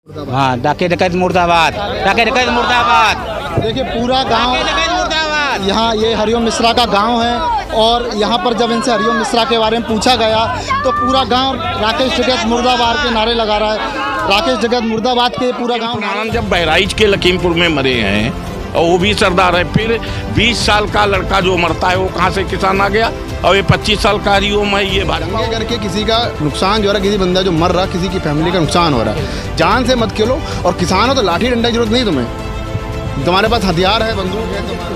हाँ, डाके डकैत मुर्दाबाद, डाके डकैत मुर्दाबाद। देखिए पूरा गांव यहाँ, ये हरिओम मिश्रा का गांव है और यहाँ पर जब इनसे हरिओम मिश्रा के बारे में पूछा गया तो पूरा गांव राकेश डकैत मुर्दाबाद के नारे लगा रहा है। राकेश डकैत मुर्दाबाद के पूरा गांव। जब बहराइच के लखीमपुर में मरे हैं और वो भी सरदार है, फिर 20 साल का लड़का जो मरता है वो कहाँ से किसान आ गया, और ये 25 साल का हरिओम है। ये दंगे करके किसी का नुकसान जो हो रहा है, किसी बंदा जो मर रहा, किसी की फैमिली का नुकसान हो रहा है, जान से मत खेलो। और किसान हो तो लाठी डंडा की जरूरत नहीं तुम्हें, तुम्हारे पास हथियार है, बंदूक है।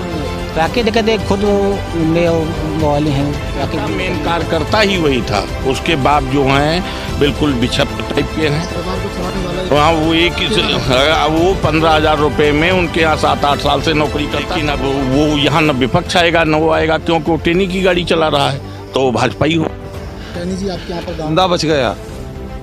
राकेश डकैत खुद वो वाले हैं, मेन कार्यकर्ता ही वही था। उसके बाद जो हैं बिल्कुल बिछप टाइप के हैं। वहाँ वो वो 15,000 रुपये में उनके यहाँ 7-8 साल से नौकरी करती। न वो यहाँ न विपक्ष आएगा न वो आएगा, क्योंकि वो टेनी की गाड़ी चला रहा है, तो भाजपा ही हो। टेनी जी आपके यहाँ पर बंदा बच गया,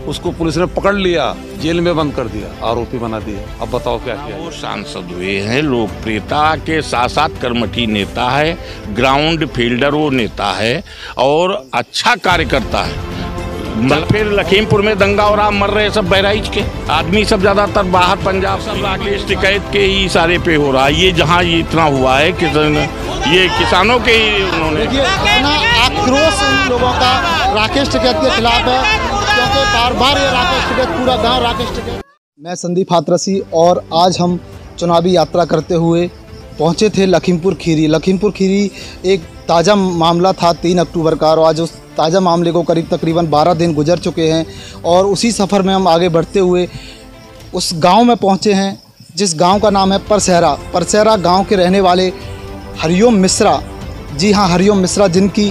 उसको पुलिस ने पकड़ लिया, जेल में बंद कर दिया, आरोपी बना दिया। अब बताओ क्या किया। वो सांसद हुए हैं, लोकप्रियता के साथ साथ कर्मठी नेता है, ग्राउंड फील्डर वो नेता है और अच्छा कार्यकर्ता है। फिर लखीमपुर में दंगा और आप मर रहे सब बहराइच के आदमी, सब ज्यादातर बाहर पंजाब सब राकेश डकैत के ही इशारे पे हो रहा है। ये जहाँ ये इतना हुआ है कि ये किसानों के ही उन्होंने आक्रोश इन लोगों का राकेश डकैत के खिलाफ है, क्योंकि बार बार ये राकेश डकैत, पूरा गांव राकेश डकैत। मैं संदीप हाथरसी और आज हम चुनावी यात्रा करते हुए पहुंचे थे लखीमपुर खीरी। लखीमपुर खीरी एक ताज़ा मामला था 3 अक्टूबर का, और आज उस ताज़ा मामले को तकरीबन 12 दिन गुजर चुके हैं और उसी सफ़र में हम आगे बढ़ते हुए उस गांव में पहुंचे हैं जिस गांव का नाम है परसहरा। परसहरा गांव के रहने वाले हरिओम मिश्रा, जी हाँ हरिओम मिश्रा, जिनकी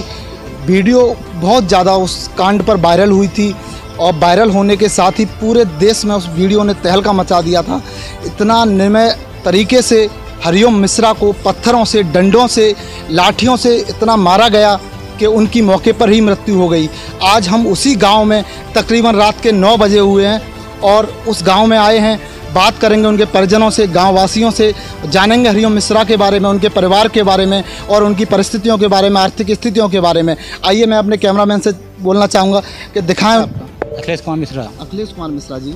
वीडियो बहुत ज़्यादा उस कांड पर वायरल हुई थी और वायरल होने के साथ ही पूरे देश में उस वीडियो ने तहलका मचा दिया था। इतना निर्मय तरीके से हरिओम मिश्रा को पत्थरों से, डंडों से, लाठियों से इतना मारा गया कि उनकी मौके पर ही मृत्यु हो गई। आज हम उसी गांव में तकरीबन रात के 9 बजे हुए हैं और उस गांव में आए हैं। बात करेंगे उनके परिजनों से, गांव वासियों से, जानेंगे हरिओम मिश्रा के बारे में, उनके परिवार के बारे में और उनकी परिस्थितियों के बारे में, आर्थिक स्थितियों के बारे में। आइए मैं अपने कैमरामैन से बोलना चाहूँगा कि दिखाएं। अखिलेश कुमार मिश्रा। अखिलेश कुमार मिश्रा जी,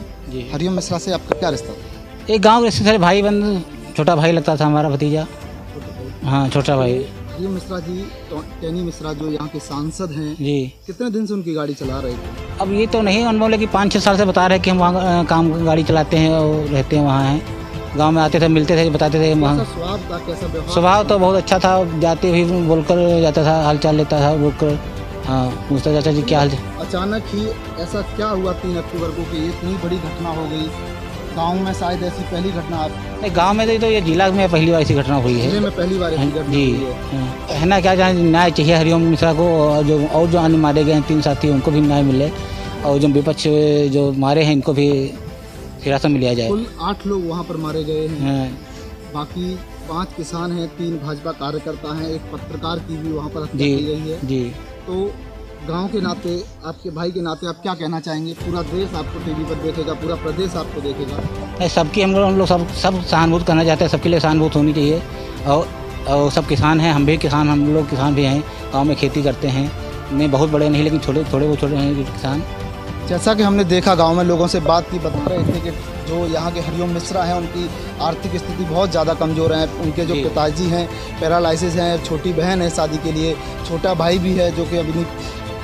हरिओम मिश्रा से आपका क्या रिश्ता था? एक गाँव रिश्ते से भाई बंद, छोटा भाई लगता था हमारा भतीजा। हाँ, छोटा भाई। हरिओम मिश्रा जी, टेनी मिश्रा जो यहाँ के सांसद हैं जी, कितने दिन से उनकी गाड़ी चला रहे थे? अब ये तो नहीं अनुभव, लेकिन 5-6 साल से बता रहे कि हम वहाँ काम गाड़ी चलाते हैं और रहते हैं, वहाँ हैं। गांव में आते थे, मिलते थे, बताते थे। वहाँ स्वभाव तो बहुत अच्छा था, जाते हुए बोलकर जाता था, हाल चाल लेता था, बोलकर हाँ पूछता चाचा जी क्या हाल। अचानक ही ऐसा क्या हुआ 3 अक्टूबर को कि इतनी बड़ी घटना हो गई गांव में? शायद ऐसी पहली घटना आप नहीं, गांव में तो ये जिला में पहली बार ऐसी घटना हुई है। जिले में पहली बार ऐसी घटना जी हुई है। कहना क्या जाने, न्याय चाहिए हरिओम मिश्रा को, और जो अन्य मारे गए हैं 3 साथी, उनको भी न्याय मिले, और जो विपक्ष जो मारे हैं इनको भी हिरासत में लिया जाए। कुल 8 लोग वहाँ पर मारे गए हैं, बाकी 5 किसान हैं, 3 भाजपा कार्यकर्ता हैं, एक पत्रकार की भी वहाँ पर हत्या की गई है जी। तो गांव के नाते, आपके भाई के नाते आप क्या कहना चाहेंगे? पूरा देश आपको टीवी पर देखेगा, पूरा प्रदेश आपको देखेगा। सबकी हम लोग सब सहानुभूति करना चाहते हैं, सबके लिए सहानुभूति होनी चाहिए। और सब किसान हैं, हम भी किसान, हम लोग किसान भी हैं, गाँव में खेती करते हैं, नहीं बहुत बड़े नहीं, लेकिन छोटे हैं किसान। जैसा कि हमने देखा गांव में लोगों से बात की, बता रहे थे कि जो यहाँ के हरिओम मिश्रा हैं उनकी आर्थिक स्थिति बहुत ज़्यादा कमज़ोर है। उनके जो पिताजी हैं पैरालाइसिस हैं, छोटी बहन है शादी के लिए, छोटा भाई भी है जो कि अभी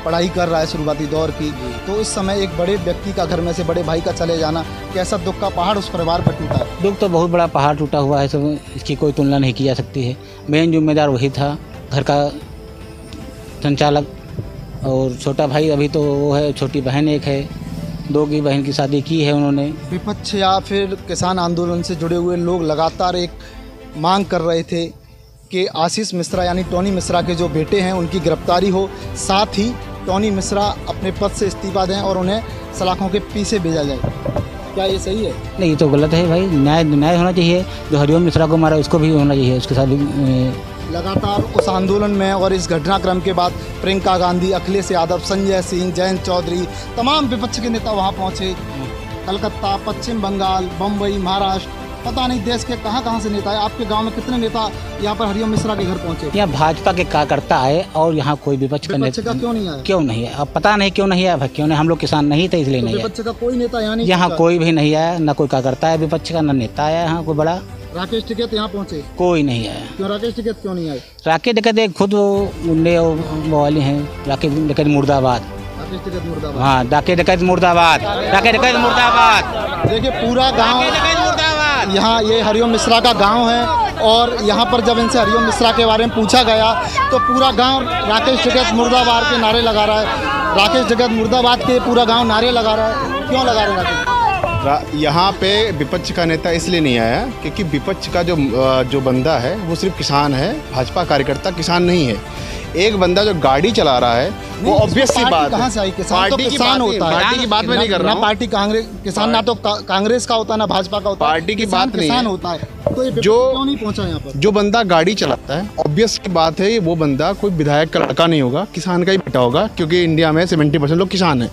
पढ़ाई कर रहा है शुरुआती दौर की। तो इस समय एक बड़े व्यक्ति का, घर में से बड़े भाई का चले जाना, कैसा दुख का पहाड़ उस परिवार पर टूटा है? दुख तो बहुत बड़ा पहाड़ टूटा हुआ है, सब इसकी कोई तुलना नहीं की जा सकती है। मेन जिम्मेदार वही था, घर का संचालक, और छोटा भाई अभी तो वो है, छोटी बहन एक है, 2 की बहन की शादी की है उन्होंने। विपक्ष या फिर किसान आंदोलन से जुड़े हुए लोग लगातार एक मांग कर रहे थे कि आशीष मिश्रा यानी टोनी मिश्रा के जो बेटे हैं उनकी गिरफ्तारी हो, साथ ही टोनी मिश्रा अपने पद से इस्तीफा दें और उन्हें सलाखों के पीछे भेजा जाए। क्या ये सही है? नहीं, ये तो गलत है भाई। न्याय होना चाहिए। जो हरिओम मिश्रा को मारा उसको भी होना चाहिए, उसके साथ भी। लगातार उस आंदोलन में और इस घटनाक्रम के बाद प्रियंका गांधी, अखिलेश यादव, संजय सिंह, जयंत चौधरी, तमाम विपक्ष के नेता वहाँ पहुँचे। कलकत्ता, पश्चिम बंगाल, बम्बई, महाराष्ट्र, पता नहीं देश के कहाँ से नेता है। आपके गांव में कितने नेता यहाँ पर हरिओम मिश्रा के घर पहुँचे? यहाँ भाजपा के कार्यकर्ता आए और यहाँ कोई विपक्ष का नेता क्यों नहीं आया? क्यों नहीं है अब पता नहीं क्यों नहीं आया, क्यों नहीं, हम लोग किसान नहीं थे इसलिए नहीं आया। विपक्ष का कोई नेता यहाँ नहीं? यहाँ कोई भी नहीं आया, न कोई कार्यकर्ता है विपक्ष का, न नेता आया यहाँ कोई बड़ा। राकेश टिकैत यहाँ पहुँचे? कोई नहीं आया। क्यों राकेश टिकैत क्यों नहीं आए? राकेश टिकैत खुद वाले हैं, राकेश टिकैत मुर्दाबाद। राकेश टिकैत मुर्दाबाद। हाँ, राकेश टिकैत मुर्दाबाद, राकेश टिकैत मुर्दाबाद। देखिए पूरा गांव यहाँ, ये हरिओम मिश्रा का गांव है और यहाँ पर जब इनसे हरिओम मिश्रा के बारे में पूछा गया तो पूरा गांव राकेश टिकैत मुर्दाबाद के नारे लगा रहा है। राकेश टिकैत मुर्दाबाद के पूरा गांव नारे लगा रहा है। क्यों लगा रहे हैं? यहाँ पे विपक्ष का नेता इसलिए नहीं आया क्योंकि विपक्ष का जो बंदा है वो सिर्फ किसान है, भाजपा कार्यकर्ता किसान नहीं है। एक बंदा जो गाड़ी चला रहा है वो ऑब्वियस सी बात कहाँ से आई? किसान तो किसान होता है। पार्टी की बात में नहीं कर रहा हूँ। पार्टी कांग्रेस किसान ना तो कांग्रेस का होता है ना भाजपा का होता है। पार्टी की बात नहीं किसान होता है। तो ये जो क्यों नहीं पहुंचा यहाँ पर? जो बंदा गाड़ी चलाता है ऑब्वियस की बात है वो बंदा कोई विधायक का लड़का नहीं होगा, किसान का ही बेटा होगा, क्योंकि इंडिया में 70% लोग किसान हैं।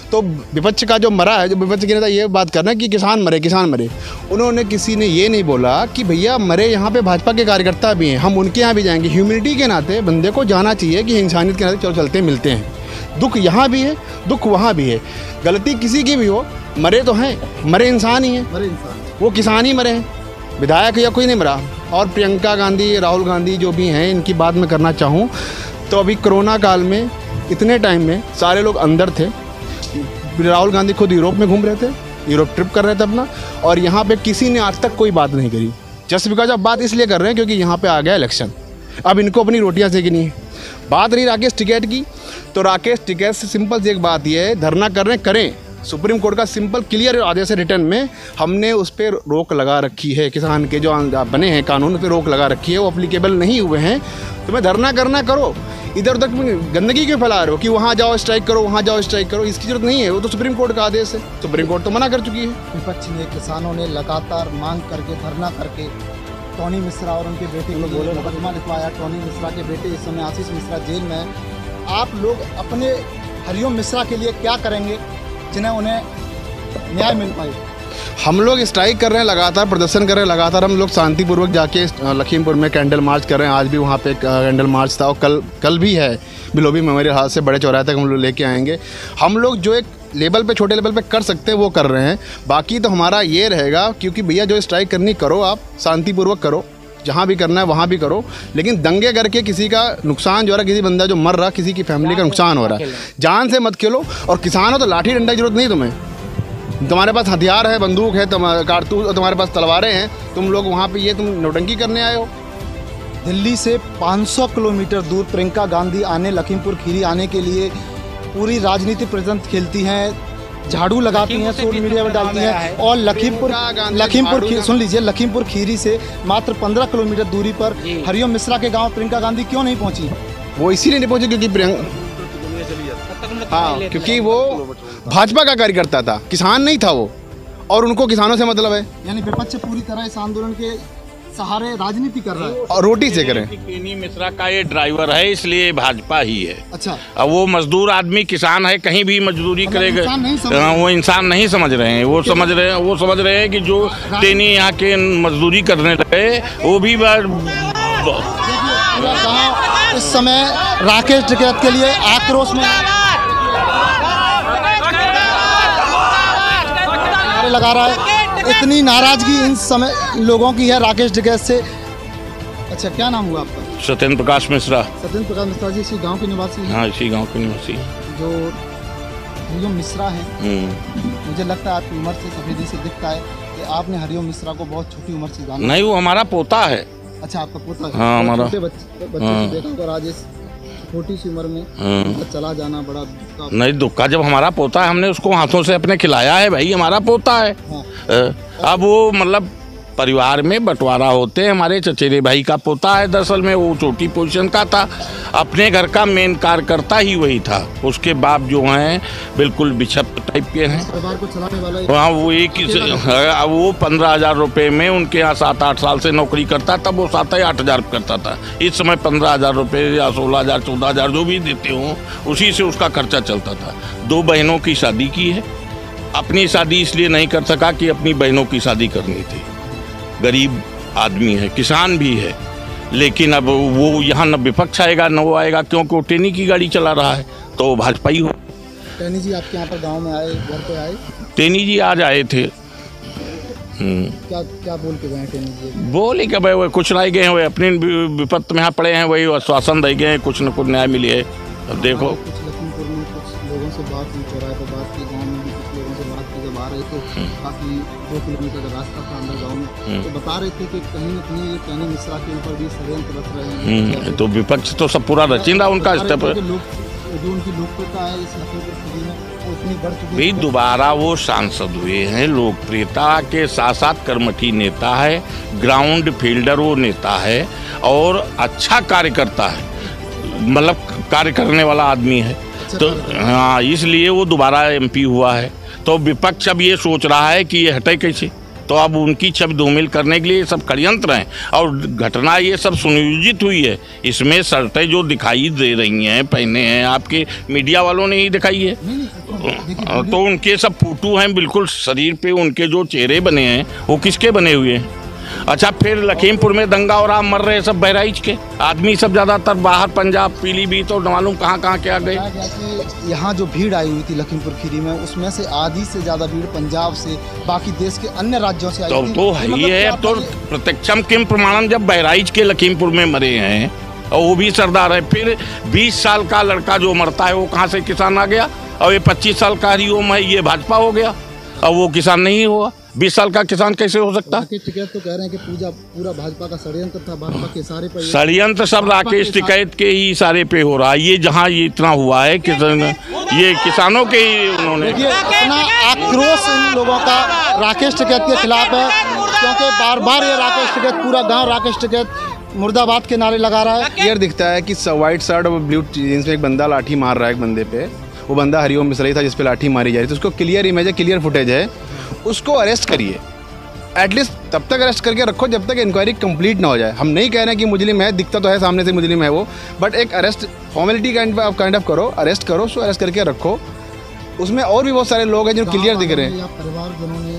तो विपक्ष का जो मरा है, जो विपक्ष के नेता ये बात कर रहे हैं कि किसान मरे, उन्होंने किसी ने ये नहीं बोला कि भैया मरे यहाँ पे भाजपा के कार्यकर्ता भी हैं, हम उनके यहाँ भी जाएंगे। ह्यूमैनिटी के नाते बंदे को जाना चाहिए कि इंसानियत के नाते चलो चलते मिलते हैं। दुख यहाँ भी है, दुख वहाँ भी है, गलती किसी की भी हो, मरे तो हैं, मरे इंसान ही हैं, वो किसान ही मरे हैं, विधायक या कोई नहीं मरा। और प्रियंका गांधी, राहुल गांधी जो भी हैं, इनकी बात मैं करना चाहूँ तो अभी कोरोना काल में इतने टाइम में सारे लोग अंदर थे। राहुल गांधी खुद यूरोप में घूम रहे थे, यूरोप ट्रिप कर रहे थे अपना, और यहाँ पे किसी ने आज तक कोई बात नहीं करी। जस्ट बिकॉज अब बात इसलिए कर रहे हैं क्योंकि यहाँ पे आ गया इलेक्शन, अब इनको अपनी रोटियाँ सेकनी है। बात रही राकेश टिकैत की, तो राकेश टिकैत से सिंपल सी एक बात ये है, धरना कर रहे हैं करें। सुप्रीम कोर्ट का सिंपल क्लियर आदेश है रिटर्न में, हमने उस पर रोक लगा रखी है। किसान के जो बने हैं कानून उस पर रोक लगा रखी है, वो अप्लीकेबल नहीं हुए हैं। तुम्हें धरना करना करो, इधर उधर गंदगी क्यों फैला रहे हो कि वहाँ जाओ स्ट्राइक करो, वहाँ जाओ स्ट्राइक करो, इसकी जरूरत नहीं है। वो तो सुप्रीम कोर्ट का आदेश है, सुप्रीम कोर्ट तो मना कर चुकी है। विपक्ष ने, किसानों ने लगातार मांग करके, धरना करके टोनी मिश्रा और उनके बेटे को मुकदमा लिखवाया। टोनी मिश्रा के बेटे इस समय आशीष मिश्रा जेल में है। आप लोग अपने हरिओम मिश्रा के लिए क्या करेंगे जिन्हें उन्हें न्याय मिल पाए? हम लोग स्ट्राइक कर रहे हैं, लगातार प्रदर्शन कर रहे हैं, लगातार हम लोग शांतिपूर्वक जाके लखीमपुर में कैंडल मार्च कर रहे हैं। आज भी वहाँ पे कैंडल मार्च था और कल भी है। बिलोबी मेमोरियल हाथ से बड़े चौराहे तक हम लोग लेके आएंगे। हम लोग जो एक लेवल पे, छोटे लेवल पे कर सकते हैं वो कर रहे हैं। बाकी तो हमारा ये रहेगा, क्योंकि भैया जो स्ट्राइक करनी करो, आप शांतिपूर्वक करो, जहाँ भी करना है वहाँ भी करो, लेकिन दंगे करके किसी का नुकसान जो हो रहा है, किसी बंदा जो मर रहा, किसी की फैमिली का नुकसान हो रहा है, जान से मत खेलो। और किसान हो तो लाठी डंडा की जरूरत नहीं तुम्हें, तुम्हारे पास हथियार है, बंदूक है, कारतूस, तुम्हारे पास तलवारें हैं, तुम लोग वहाँ पे तुम नौटंकी करने आए हो। दिल्ली से 500 किलोमीटर दूर प्रियंका गांधी आने, लखीमपुर खीरी आने के लिए पूरी राजनीति प्रेजेंट खेलती हैं, झाड़ू लगाती हैं, सोशल मीडिया पर डालती हैं। और सुन लीजिए, लखीमपुर खीरी से मात्र 15 किलोमीटर दूरी पर हरिओम मिश्रा के गाँव प्रियंका गांधी क्यों नहीं पहुँची? वो इसीलिए नहीं पहुँची क्योंकि क्योंकि वो भाजपा का कार्यकर्ता था, किसान नहीं था वो, और उनको किसानों से मतलब है। यानी विपक्ष पूरी तरह इस आंदोलन के सहारे राजनीति कर रहा है और रोटी से करें। टोनी मिश्रा का ये ड्राइवर है, इसलिए भाजपा ही है। अच्छा, अब वो मजदूर आदमी किसान है, कहीं भी मजदूरी करेगा, वो इंसान नहीं समझ रहे हैं। वो समझ रहे हैं कि जो टोनी यहाँ के मजदूरी करने लगे वो भी इस समय राकेश टिकैत के लिए आक्रोश में लगा रहा है। इतनी नाराजगी इन समय लोगों की है राकेश टिकैत से। अच्छा, क्या नाम हुआ आपका? सत्येंद्र प्रकाश मिश्रा। सत्येंद्र प्रकाश मिश्रा जी इसी गांव के निवासी हैं? हाँ, इसी गांव के निवासी। जो हरिओम मिश्रा है, मुझे लगता है आपकी उम्र से, सफेदी से दिखता है कि आपने हरिओम मिश्रा को बहुत छोटी उम्र से जाना। नहीं, वो हमारा पोता है। अच्छा, आपका पोता है? हाँ, हमारा बच्चे से देखा और आज इस छोटी सी उम्र में चला जाना बड़ा नहीं दुख का। जब हमारा पोता है, हमने उसको हाथों से अपने खिलाया है, भाई हमारा पोता है। अब वो मतलब परिवार में बंटवारा होते हैं। हमारे चचेरे भाई का पोता है, दरअसल में वो छोटी पोजीशन का था, अपने घर का मेन कार्यकर्ता ही वही था। उसके बाप जो हैं बिल्कुल बिछप टाइप के हैं। परिवार को चलाने वाला हाँ, वो एक वो 15,000 रुपये में उनके यहाँ 7-8 साल से नौकरी करता, तब वो 7 या 8 हज़ार करता था। इस समय 15,000 रुपये या 16,000 14,000 जो भी देते हों, उसी से उसका खर्चा चलता था। 2 बहनों की शादी की है। अपनी शादी इसलिए नहीं कर सका कि अपनी बहनों की शादी करनी थी। गरीब आदमी है, किसान भी है, लेकिन अब वो यहाँ न विपक्ष आएगा न वो आएगा, क्योंकि वो टेनी की गाड़ी चला रहा है, तो भाजपा ही हो। टेनी जी आपके यहाँ पर गांव में आए, घर पे आए? टेनी जी आज आए थे। क्या क्या बोल के गए टेनी जी? बोले कि भाई वो कुछ नहीं गए हैं, वो अपनी विपत्त में यहाँ पड़े हैं, वही आश्वासन दे गए हैं, कुछ न कुछ न्याय मिली है। अब देखो कुछ लखीमपुर में कुछ लोगों से बात हुई, चौराहे पर बात की, गाँव में भी कुछ लोगों से बात की, जब आ रहे थे काफ़ी 2 किलोमीटर का रास्ता था अंदर गाँव में, तो बता रहे थे कि कहीं न कहीं ये टेनी मिश्रा के ऊपर भी षड्यंत्र रच रहे हैं। तो विपक्ष तो सब पूरा रचिंदा उनका स्टेप है। जो उनकी लोकप्रियता है इस लखीमपुर खीरी में वो इतनी बढ़ चुकी भी दोबारा वो सांसद हुए हैं, लोकप्रियता के साथ साथ कर्मठी नेता है, ग्राउंड फील्डर वो नेता है और अच्छा कार्य करता है, मतलब कार्य करने वाला आदमी है। तो हाँ, इसलिए वो दोबारा एमपी हुआ है। तो विपक्ष अब ये सोच रहा है कि ये हटे कैसे, तो अब उनकी छवि धूमिल करने के लिए ये सब षड्यंत्र हैं और घटना ये सब सुनियोजित हुई है। इसमें शर्तें जो दिखाई दे रही हैं, पहने हैं, आपके मीडिया वालों ने ही दिखाई है। तो उनके सब फोटो हैं, बिल्कुल शरीर पे उनके जो चेहरे बने हैं वो किसके बने हुए हैं? अच्छा, फिर लखीमपुर में दंगा और आप मर रहे सब बहराइच के आदमी, सब ज़्यादातर बाहर पंजाब, पीलीभीत और मालूम कहाँ के आ गए। यहाँ जो भीड़ आई हुई थी लखीमपुर खीरी में, उसमें से आधी से ज़्यादा भीड़ पंजाब से, बाकी देश के अन्य राज्यों से आई थी। तो है ही है। अब तो प्रत्यक्षम किम प्रमाणम, जब बहराइच के लखीमपुर में मरे हैं और वो भी सरदार है, फिर 20 साल का लड़का जो मरता है वो कहाँ से किसान आ गया? और ये 25 साल का हरिओम है, ये भाजपा हो गया और वो किसान नहीं हुआ। 20 साल का किसान कैसे हो सकता? टिकैत तो कह रहे हैं कि पूरा भाजपा का षड्यंत्र था, भाजपा के इशारे पर। षड्यंत्र सब राकेश टिकैत के ही इशारे पे हो रहा है। ये जहाँ ये इतना हुआ है कि ये किसानों के ही उन्होंने। इतना आक्रोश इन लोगों का राकेश टिकैत के खिलाफ है, क्योंकि बार बार ये राकेश टिकैत, पूरा गाँव राकेश टिकैत मुर्दाबाद के नारे लगा रहा है। क्लियर दिखता है कि व्हाइट शर्ट और ब्लू जींस में एक बंदा लाठी मार रहा है एक बंदे पे। वो बंदा हरिओम मिश्रा ही था जिस पे लाठी मारी जा रही थी। उसको क्लियर इमेज है, क्लियर फुटेज है, उसको अरेस्ट करिए। एटलीस्ट तब तक अरेस्ट करके रखो जब तक इंक्वायरी कंप्लीट ना हो जाए। हम नहीं कह रहे हैं कि मुजरिम है, दिखता तो है सामने से मुजरिम है वो, बट एक अरेस्ट फॉर्मेलिटी काइंड ऑफ करो, अरेस्ट करो, उसको अरेस्ट करके रखो। उसमें और भी बहुत सारे लोग हैं जो क्लियर दिख रहे हैं। परिवारजनों ने,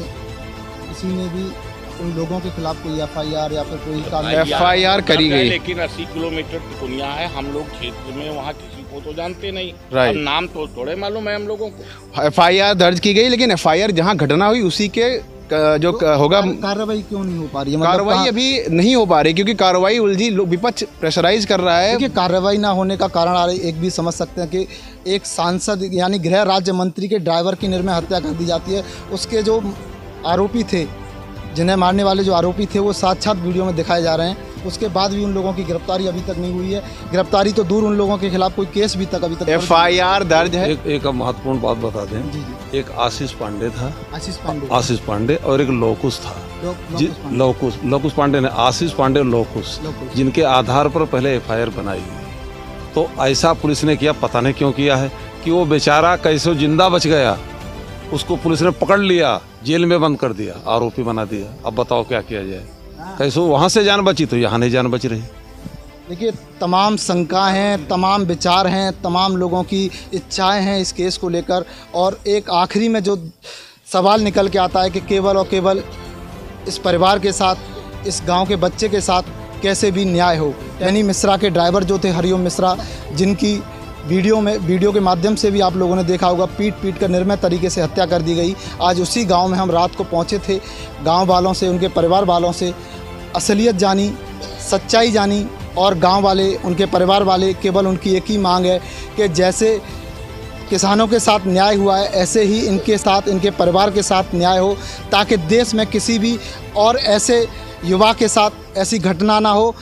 किसी ने भी उन लोगों के खिलाफ कोई FIR या फिर कोई FIR करी गई, लेकिन 80 किलोमीटर की दुनिया है, हम लोग क्षेत्र में वहाँ किसी को तो जानते नहीं। राइट, नाम तो थोड़े मालूम है हम लोगों को। FIR दर्ज की गई, लेकिन FIR जहाँ घटना हुई उसी के जो होगा कार्रवाई क्यों नहीं हो पा रही है? कार्रवाई अभी नहीं हो पा रही क्योंकि कार्रवाई उलझी, विपक्ष प्रेशराइज कर रहा है। देखिए, कार्रवाई ना होने का कारण एक भी समझ सकते हैं कि एक सांसद यानी गृह राज्य मंत्री के ड्राइवर की निर्मम हत्या कर दी जाती है। उसके जो आरोपी थे, जिन्हें मारने वाले जो आरोपी थे, वो साक्षात वीडियो में दिखाए जा रहे हैं। उसके बाद भी उन लोगों की गिरफ्तारी अभी तक नहीं हुई है। गिरफ्तारी तो दूर, उन लोगों के खिलाफ कोई केस भी अभी तक FIR दर्ज है। एक महत्वपूर्ण बात बता दें। जी। एक आशीष पांडे था, आशीष पांडे और एक लोकुश था। लोकुश पांडे ने, आशीष पांडे और लोकुश, जिनके आधार पर पहले FIR बनाई गई। तो ऐसा पुलिस ने किया, पता नहीं क्यों किया है, कि वो बेचारा कैसे जिंदा बच गया, उसको पुलिस ने पकड़ लिया, जेल में बंद कर दिया, आरोपी बना दिया। अब बताओ क्या किया जाए? कैसे वहाँ से जान बची तो यहाँ नहीं जान बच रही। देखिए, तमाम शंका हैं, तमाम विचार हैं, तमाम लोगों की इच्छाएं हैं इस केस को लेकर। और एक आखिरी में जो सवाल निकल के आता है कि केवल और केवल इस परिवार के साथ, इस गांव के बच्चे के साथ कैसे भी न्याय हो। टेनी मिश्रा के ड्राइवर जो थे हरिओम मिश्रा, जिनकी वीडियो के माध्यम से भी आप लोगों ने देखा होगा, पीट कर निर्मम तरीके से हत्या कर दी गई। आज उसी गांव में हम रात को पहुंचे थे। गांव वालों से, उनके परिवार वालों से असलियत जानी, सच्चाई जानी, और गांव वाले, उनके परिवार वाले, केवल उनकी एक ही मांग है कि जैसे किसानों के साथ न्याय हुआ है, ऐसे ही इनके साथ, इनके परिवार के साथ न्याय हो, ताकि देश में किसी भी और ऐसे युवा के साथ ऐसी घटना ना हो।